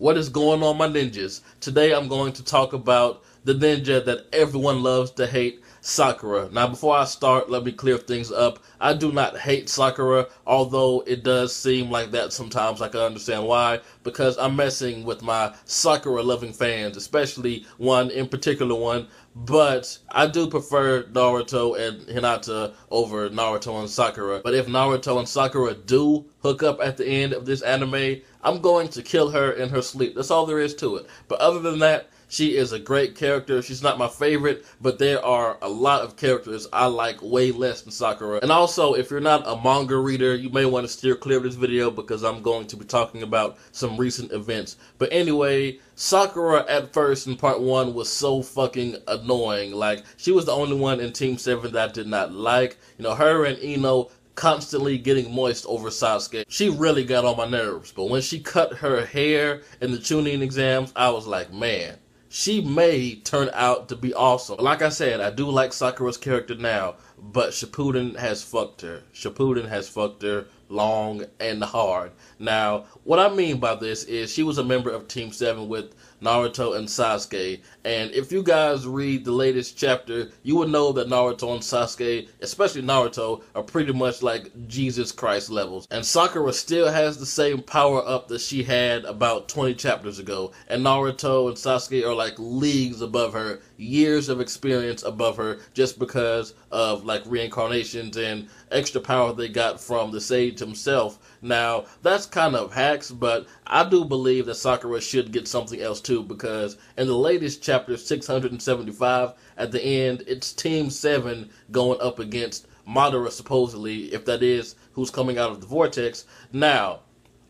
What is going on, my ninjas? Today I'm going to talk about the ninja that everyone loves to hate, Sakura. Now before I start, let me clear things up. I do not hate Sakura, although it does seem like that sometimes. I can understand why, because I'm messing with my Sakura loving fans, especially one in particular one. But I do prefer Naruto and Hinata over Naruto and Sakura. But if Naruto and Sakura do hook up at the end of this anime, I'm going to kill her in her sleep. That's all there is to it. But other than that, she is a great character. She's not my favorite, but there are a lot of characters I like way less than Sakura. And also, if you're not a manga reader, you may want to steer clear of this video because I'm going to be talking about some recent events. But anyway, Sakura at first in part 1 was so fucking annoying. Like, she was the only one in Team 7 that I did not like. You know, her and Ino constantly getting moist over Sasuke. She really got on my nerves. But when she cut her hair in the Chunin exams, I was like, man, she may turn out to be awesome. Like I said, I do like Sakura's character now, but Shippuden has fucked her. Shippuden has fucked her long and hard. Now, what I mean by this is she was a member of Team 7 with Naruto and Sasuke, and if you guys read the latest chapter, you would know that Naruto and Sasuke, especially Naruto, are pretty much like Jesus Christ levels. And Sakura still has the same power up that she had about 20 chapters ago, and Naruto and Sasuke are like leagues above her, years of experience above her, just because of like reincarnations and extra power they got from the sage himself. Now, that's kind of hacks, but I do believe that Sakura should get something else too, because in the latest chapter 675, at the end, it's Team 7 going up against Madara, supposedly, if that is who's coming out of the vortex. Now,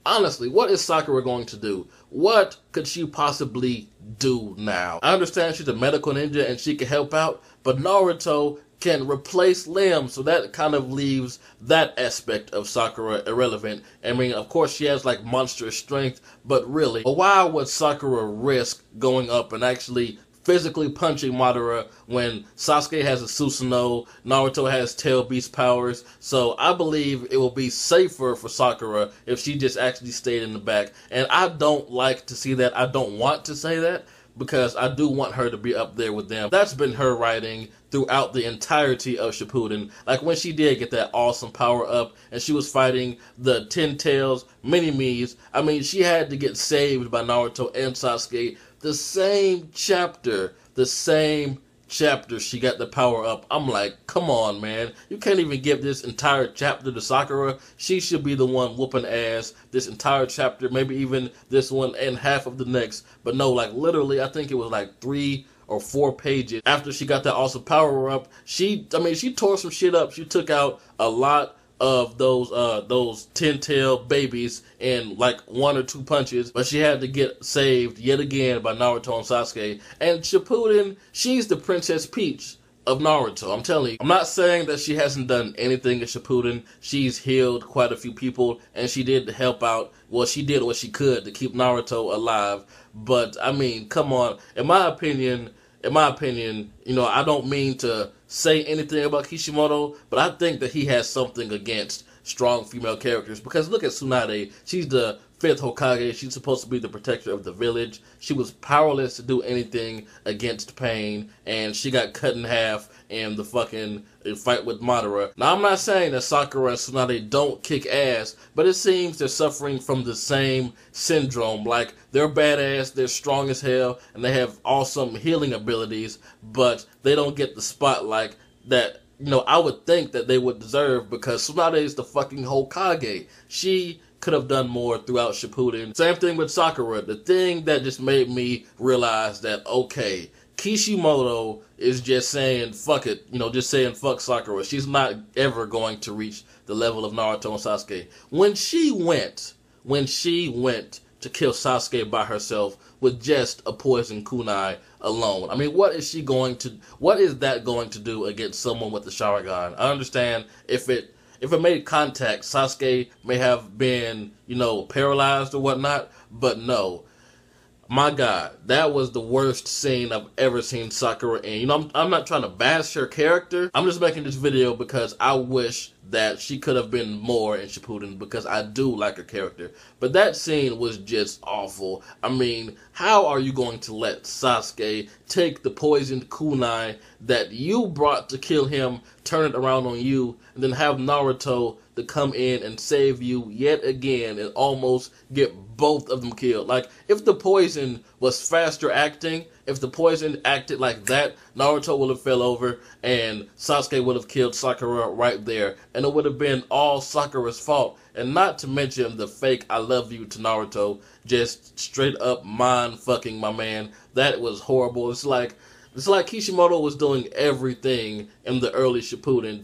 honestly, what is Sakura going to do? What could she possibly do now? I understand she's a medical ninja and she can help out, but Naruto can replace limbs, so that kind of leaves that aspect of Sakura irrelevant. I mean, of course she has like monstrous strength, but really, why would Sakura risk going up and actually physically punching Madara when Sasuke has a Susanoo, Naruto has Tail Beast powers? So I believe it will be safer for Sakura if she just actually stayed in the back. And I don't like to see that. I don't want to say that, because I do want her to be up there with them. That's been her writing throughout the entirety of Shippuden. Like when she did get that awesome power up and she was fighting the Ten Tails Mini-Me's, I mean, she had to get saved by Naruto and Sasuke. The same chapter she got the power up. I'm like, come on, man. You can't even give this entire chapter to Sakura. She should be the one whooping ass this entire chapter, maybe even this one and half of the next. But no, like literally, I think it was like 3 or 4 pages after she got that awesome power up. She tore some shit up. She took out a lot of those 10-tail babies in like 1 or 2 punches, but she had to get saved yet again by Naruto and Sasuke. And Shippuden, she's the Princess Peach of Naruto. I'm telling you. I'm not saying that she hasn't done anything in Shippuden. She's healed quite a few people, and she did help out. Well, she did what she could to keep Naruto alive. But I mean, come on. In my opinion, you know, I don't mean to say anything about Kishimoto, but I think that he has something against strong female characters. Because look at Tsunade. She's the 5th Hokage. She's supposed to be the protector of the village. She was powerless to do anything against pain, and she got cut in half in the fucking fight with Madara. Now, I'm not saying that Sakura and Tsunade don't kick ass, but it seems they're suffering from the same syndrome. Like, they're badass, they're strong as hell, and they have awesome healing abilities, but they don't get the spotlight that, you know, I would think that they would deserve, because Tsunade is the fucking Hokage. She could have done more throughout Shippuden. Same thing with Sakura. The thing that just made me realize that, okay, Kishimoto is just saying fuck it, you know, just saying fuck Sakura. She's not ever going to reach the level of Naruto and Sasuke. When she went to kill Sasuke by herself with just a poison kunai alone, I mean, what is that going to do against someone with the Sharingan? I understand if it made contact, Sasuke may have been, you know, paralyzed or whatnot, but no. My God, that was the worst scene I've ever seen Sakura in. You know, I'm not trying to bash her character. I'm just making this video because I wish that she could have been more in Shippuden because I do like her character. But that scene was just awful. I mean, how are you going to let Sasuke take the poisoned kunai that you brought to kill him, turn it around on you, and then have Naruto to come in and save you yet again and almost get both of them killed? Like, if the poison was faster acting, if the poison acted like that, Naruto would have fell over and Sasuke would have killed Sakura right there. And it would have been all Sakura's fault. And not to mention the fake I love you to Naruto, just straight up mind fucking my man. That was horrible. It's like Kishimoto was doing everything in the early Shippuden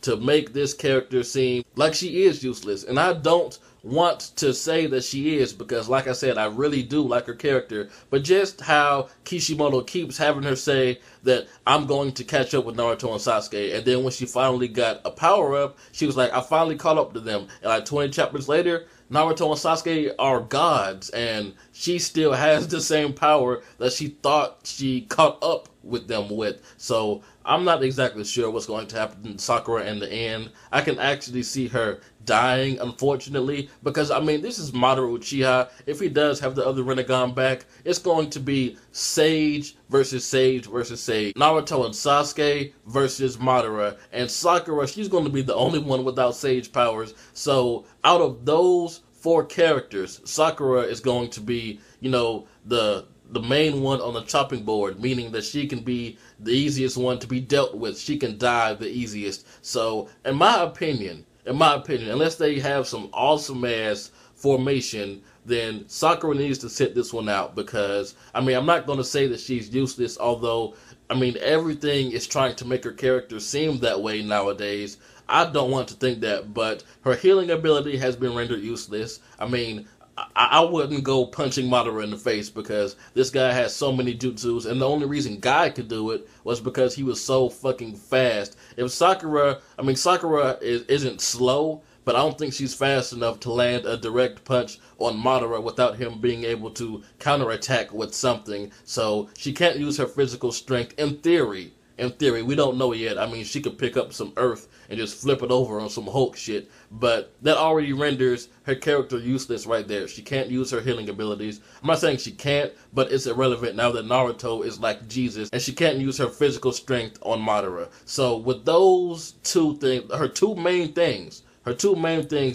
to make this character seem like she is useless. And I don't want to say that she is because, like I said, I really do like her character. But just how Kishimoto keeps having her say that I'm going to catch up with Naruto and Sasuke, and then when she finally got a power-up, she was like, I finally caught up to them. And like 20 chapters later, Naruto and Sasuke are gods, and she still has the same power that she thought she caught up with them with. So I'm not exactly sure what's going to happen to Sakura in the end. I can actually see her dying, unfortunately, because, I mean, this is Madara Uchiha. If he does have the other Rinnegan back, it's going to be Sage versus Sage versus Sage. Naruto and Sasuke versus Madara. And Sakura, she's going to be the only one without Sage powers. So out of those 4 characters, Sakura is going to be, you know, the main one on the chopping board, meaning that she can be the easiest one to be dealt with. She can die the easiest. So, in my opinion, unless they have some awesome-ass formation, then Sakura needs to sit this one out because, I mean, I'm not going to say that she's useless, although, I mean, everything is trying to make her character seem that way nowadays. I don't want to think that, but her healing ability has been rendered useless. I mean, I wouldn't go punching Madara in the face because this guy has so many jutsus, and the only reason Guy could do it was because he was so fucking fast. If Sakura, I mean, Sakura isn't slow, but I don't think she's fast enough to land a direct punch on Madara without him being able to counterattack with something. So she can't use her physical strength in theory. In theory, we don't know yet. I mean, she could pick up some earth and just flip it over on some Hulk shit, but that already renders her character useless right there. She can't use her healing abilities. I'm not saying she can't, but it's irrelevant now that Naruto is like Jesus, and she can't use her physical strength on Madara. So with those 2 things, her two main things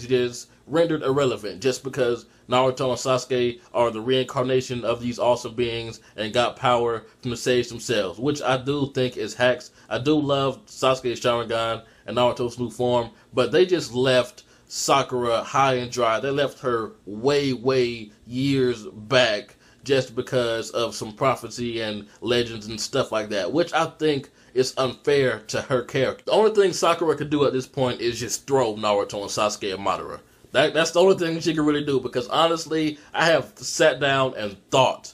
just rendered irrelevant just because Naruto and Sasuke are the reincarnation of these awesome beings and got power from the Sage themselves, which I do think is hacks. I do love Sasuke's Sharingan and Naruto's new form, but they just left Sakura high and dry. They left her way years back just because of some prophecy and legends and stuff like that, which I think is unfair to her character. The only thing Sakura could do at this point is just throw Naruto and Sasuke and Madara. That's the only thing she can really do, because honestly, I have sat down and thought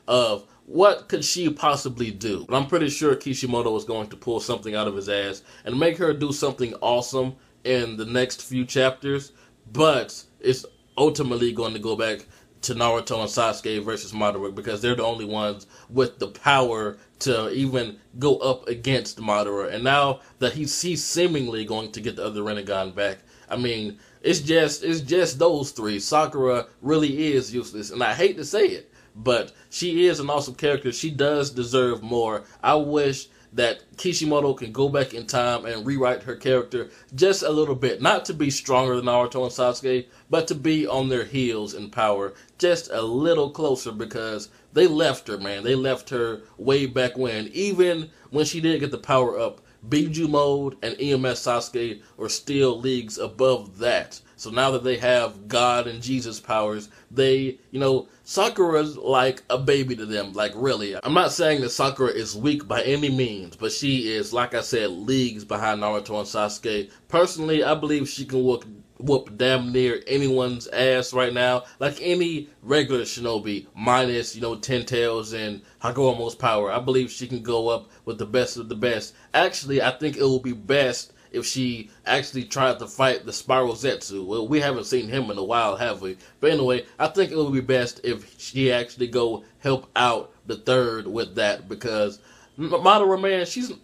of what could she possibly do. And I'm pretty sure Kishimoto is going to pull something out of his ass and make her do something awesome in the next few chapters, but it's ultimately going to go back to Naruto and Sasuke versus Madara because they're the only ones with the power to even go up against Madara. And now that he's seemingly going to get the other Rinnegan back, I mean, it's just those 3. Sakura really is useless, and I hate to say it, but she is an awesome character. She does deserve more. I wish that Kishimoto can go back in time and rewrite her character just a little bit. Not to be stronger than Naruto and Sasuke, but to be on their heels in power just a little closer, because they left her, man. They left her way back when. Even when she did get the power up, Biju Mode and EMS Sasuke are still leagues above that. So now that they have God and Jesus powers, they, Sakura's like a baby to them, like really. I'm not saying that Sakura is weak by any means, but she is, like I said, leagues behind Naruto and Sasuke. Personally, I believe she can whoop damn near anyone's ass right now, like any regular shinobi, minus, 10 tails and Hagoromo's power. I believe she can go up with the best of the best. Actually, I think it will be best if she actually tried to fight the Spiral Zetsu. Well, we haven't seen him in a while, have we? But anyway, I think it would be best if she actually go help out the third with that, because Madara,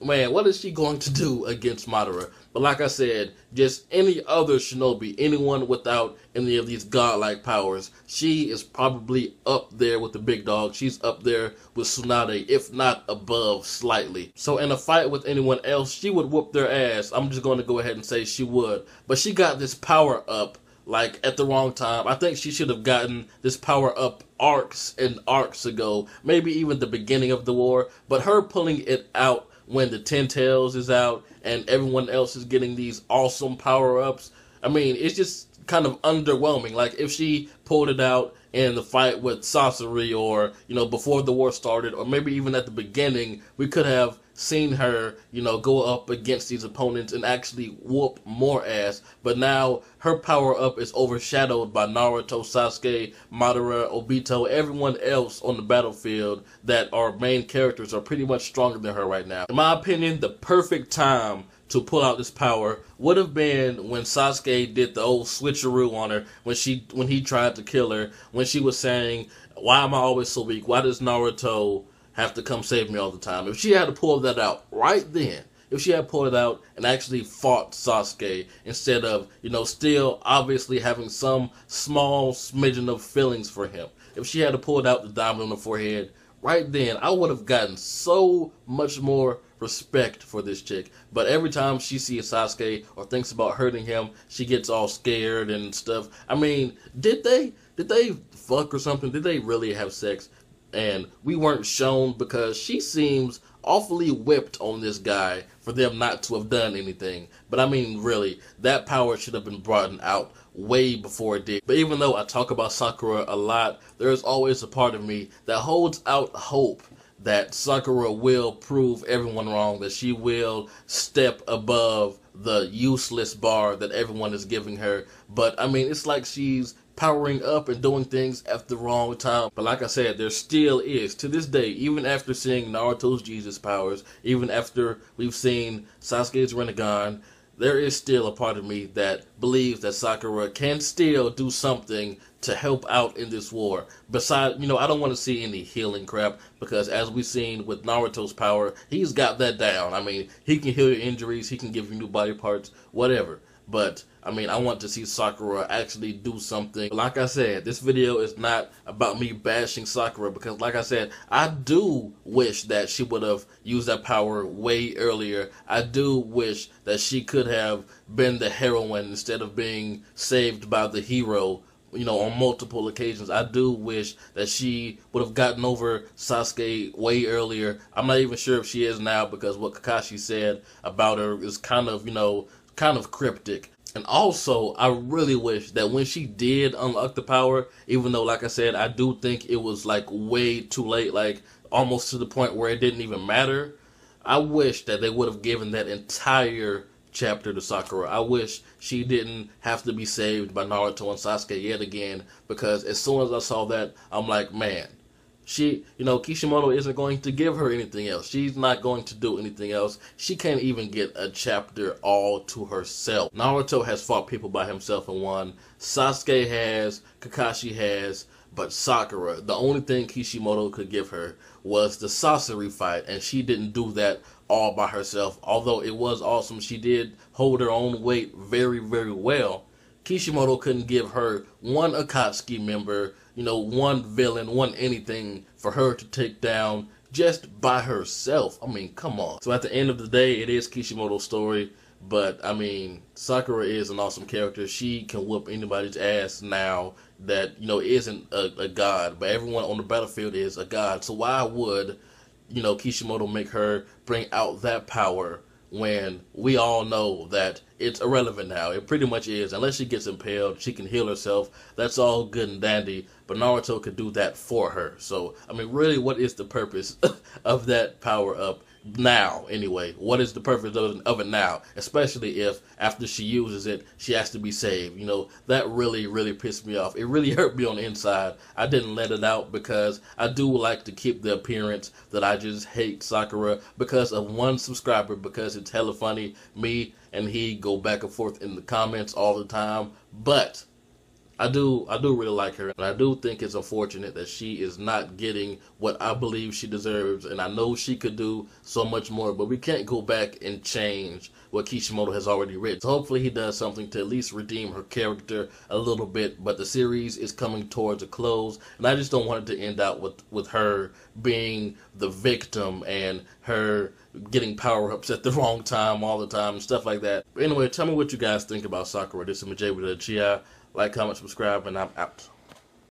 man, what is she going to do against Madara? But like I said, just any other shinobi, anyone without any of these godlike powers, she is probably up there with the big dog. She's up there with Tsunade, if not above slightly. So in a fight with anyone else, she would whoop their ass. I'm just going to go ahead and say she would. But she got this power up like at the wrong time. I think she should have gotten this power up arcs and arcs ago, maybe even the beginning of the war. But her pulling it out when the Ten Tails is out and everyone else is getting these awesome power ups, I mean, it's just kind of underwhelming. Like if she pulled it out in the fight with Sasori, or before the war started, or maybe even at the beginning, we could have seen her go up against these opponents and actually whoop more ass. But now her power up is overshadowed by Naruto, Sasuke, Madara, Obito, everyone else on the battlefield that are main characters are pretty much stronger than her right now. In my opinion, the perfect time to pull out this power would have been when Sasuke did the old switcheroo on her, when he tried to kill her, when she was saying, "Why am I always so weak? Why does Naruto have to come save me all the time?" If she had to pull that out right then, if she had pulled it out and actually fought Sasuke instead of, still obviously having some small smidgen of feelings for him, if she had to pull it out the diamond on the forehead right then, I would have gotten so much more respect for this chick. But every time she sees Sasuke or thinks about hurting him, she gets all scared and stuff. I mean, did they fuck or something? Did they really have sex? And we weren't shown, because she seems awfully whipped on this guy for them not to have done anything. But I mean, really, that power should have been brought out way before it did. But even though I talk about Sakura a lot, there's always a part of me that holds out hope that Sakura will prove everyone wrong, that she will step above the useless bar that everyone is giving her. But I mean, it's like she's powering up and doing things at the wrong time. But like I said, there still is, to this day, even after seeing Naruto's Jesus powers, even after we've seen Sasuke's Rinnegan, there is still a part of me that believes that Sakura can still do something to help out in this war. Besides, I don't want to see any healing crap, because as we've seen with Naruto's power, he's got that down. I mean, he can heal your injuries, he can give you new body parts, whatever. But I mean, I want to see Sakura actually do something. Like I said, this video is not about me bashing Sakura, because like I said, I do wish that she would have used that power way earlier. I do wish that she could have been the heroine instead of being saved by the hero, on multiple occasions. I do wish that she would have gotten over Sasuke way earlier. I'm not even sure if she is now, because what Kakashi said about her is kind of cryptic. And also, I really wish that when she did unlock the power, even though, like I said, I do think it was like way too late, like almost to the point where it didn't even matter, I wish that they would have given that entire chapter to Sakura. I wish she didn't have to be saved by Naruto and Sasuke yet again, because as soon as I saw that, I'm like, man, Kishimoto isn't going to give her anything else. She's not going to do anything else. She can't even get a chapter all to herself. Naruto has fought people by himself and won. Sasuke has, Kakashi has, but Sakura, the only thing Kishimoto could give her was the Sasori fight, and she didn't do that all by herself. Although it was awesome, she did hold her own weight very, very well. Kishimoto couldn't give her one Akatsuki member, one villain, one anything for her to take down just by herself. I mean, come on. So at the end of the day, it is Kishimoto's story. But, I mean, Sakura is an awesome character. She can whoop anybody's ass now that, isn't a god. But everyone on the battlefield is a god. So why would, Kishimoto make her bring out that power when we all know that it's irrelevant now? It pretty much is. Unless she gets impaled, she can heal herself. That's all good and dandy. But Naruto could do that for her. So, I mean, really, what is the purpose of that power up now, anyway? What is the purpose of it now? Especially if, after she uses it, she has to be saved. That really, really pissed me off. It really hurt me on the inside. I didn't let it out because I do like to keep the appearance that I just hate Sakura because of one subscriber, because it's hella funny. Me and he go back and forth in the comments all the time. But I do really like her, and I do think it's unfortunate that she is not getting what I believe she deserves, and I know she could do so much more, but we can't go back and change what Kishimoto has already written. So hopefully he does something to at least redeem her character a little bit, but the series is coming towards a close, and I just don't want it to end out with her being the victim and her getting power-ups at the wrong time all the time and stuff like that. But anyway, tell me what you guys think about Sakura. This is jbDAuchiha. Like, comment, subscribe, and I'm out.